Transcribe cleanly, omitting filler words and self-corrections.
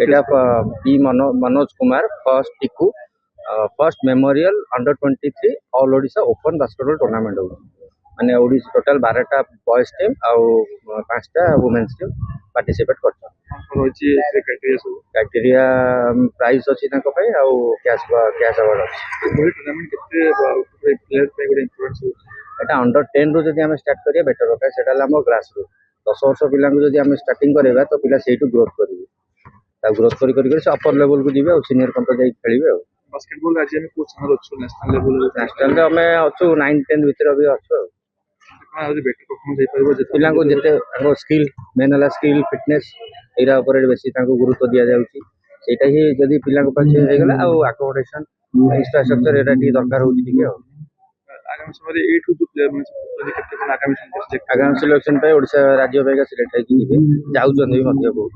এটা Manoj Kumar first Tiku first memorial under 23 all Odisha open basketball tournament हो माने ओडिशा टोटल 12टा बॉयज टीम आउ 5टा वुमेन्स टीम पार्टिसिपेट करछ रोची से क्राइटेरिया प्राइस अछि ताको पय आउ कैश अवार्ड अछि टूर्नामेंट कितने प्लेयर पे गुड इन्फ्लुएंस हो एटा अंडर 10 रो जदि हम स्टार्ट करिया बेटर होता सेटा हम ग्रास रो 10 वर्ष पिला जदि हम स्टार्टिंग करबा तो पिला सेटू ग्रोथ करिवे ग्रोथ कर अपर लेवल को जीवे सीनियर कंप जाई खेलिवे बास्केटबॉल राज्य में कोच हमर अच्छो नेशनल लेवल नेशनल हमें अच्छु 9 10 भीतर भी अच्छो कहाँ आज बेटर परफॉर्मेंस दे परबो जे पिला को जते स्किल मेन हला स्किल फिटनेस एरा ऊपर बेसी ताको गुरुत्व दिया जाउची सेटा ही जदी पिला को पाछे हे गेला आ अकोमोडेशन इंफ्रास्ट्रक्चर एरा टी दरकार होची ठीक है आगामी समय ए टू जो प्लेयर में केते आगामी सिलेक्शन पे ओडिशा राज्य पे सिलेक्ट है कि जाउचन भी मध्य बहुत